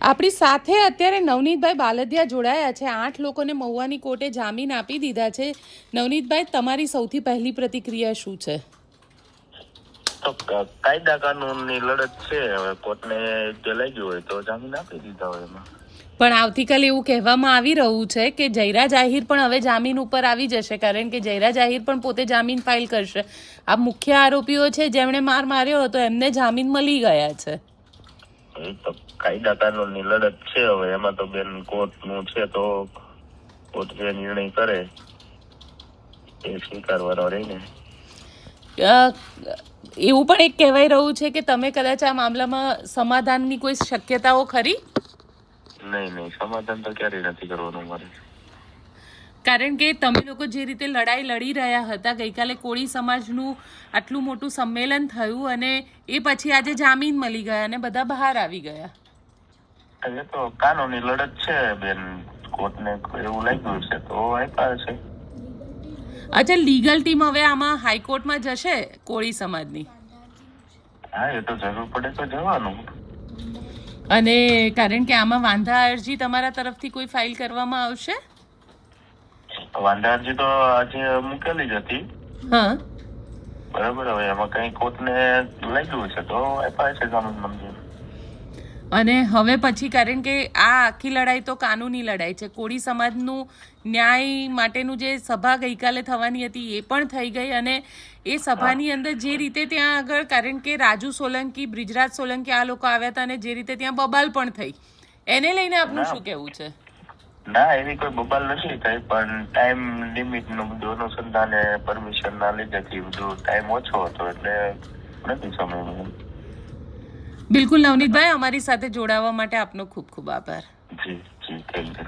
આપણી સાથે અત્યારે નવનીતભાઈ બાલદિયા જોડાયા છે। 8 લોકોને મહુવાની કોર્ટે જામીન આપી દીધા છે। નવનીતભાઈ, તમારી સૌથી પહેલી પ્રતિક્રિયા શું છે? તો કાયદા કાનૂનની લડત છે। હવે કોર્ટને જે લાગ્યું હોય તો જામીન આપી દીધા હોય એમાં। પણ આવતીકાલે એવું કહેવામાં આવી રહ્યું છે કે જયરાજ આહિર પણ હવે જામીન ઉપર આવી જશે, કારણ કે જયરાજ આહિર પણ પોતે જામીન ફાઇલ કરશે। આ મુખ્ય આરોપીઓ છે જેમણે માર માર્યો હતો, એમને જામીન મળી ગયા છે। એ તો કાયદા કાનૂનની લડત છે। હવે એમાં તો બેન કોર્ટનું છે, તો કોર્ટ જે નિર્ણય કરે એ સ્વીકારવાનો રહીને। એવું પણ એક કહેવાય રહ્યું છે કે તમે કદાચ આ મામલામાં સમાધાનની કોઈ શક્યતાઓ ખરી? નહીં, સમાધાન તો ક્યારેય નથી કરવાનું મારે। કારણ કે તમે લોકો જે રીતે લડાઈ લડી રહ્યા હતા, ગઈકાલે કોળી સમાજનું આટલું મોટું સંમેલન થયું અને એ પછી આજે જામીન મળી ગયા અને બધા બહાર આવી ગયા। એ તો કાનૂની લડત છે બેન, કોર્ટને એવું લાગ્યું છે તો આપ્યા છે। અચ્છા, લીગલ ટીમ હવે આમાં હાઈકોર્ટમાં જશે કોળી સમાજની? હા, એ તો જરૂર પડે તો જવાનું। અને કારણ કે આમાં વાંધા અરજી તમારા તરફથી કોઈ ફાઇલ કરવામાં આવશે? વાંધા અરજી તો આજે મૂકેલી જ હતી। હા, બરાબર। હવે એમાં કઈ કોર્ટને લાગ્યું છે તો આપ્યા છે જામીન મંજૂર। અને હવે પછી, કારણ કે આ આખી લડાઈ તો કાનૂની લડાઈ છે, કોળી સમાજનું ન્યાય માટેનું જે સભા ગઈકાલે થવાની હતી એ પણ થઈ ગઈ અને એ સભાની અંદર જે રીતે ત્યાં આગળ, કારણ કે રાજુ સોલંકી, બ્રિજરાજ સોલંકી આ લોકો આવ્યા હતા અને જે રીતે ત્યાં બબાલ પણ થઈ, એને લઈને આપનું શું કહેવું છે? ના, એવી કોઈ બબાલ નથી થઈ, પણ ટાઈમ લિમિટ નું બધું અનુસંધાને પરમિશન ના લીધેથી બધું ટાઈમ ઓછો હતો એટલે નથી સમય। બિલકુલ નવનીતભાઈ, અમારી સાથે જોડાવા માટે આપનો ખૂબ ખૂબ આભાર। જી, થેન્ક યુ।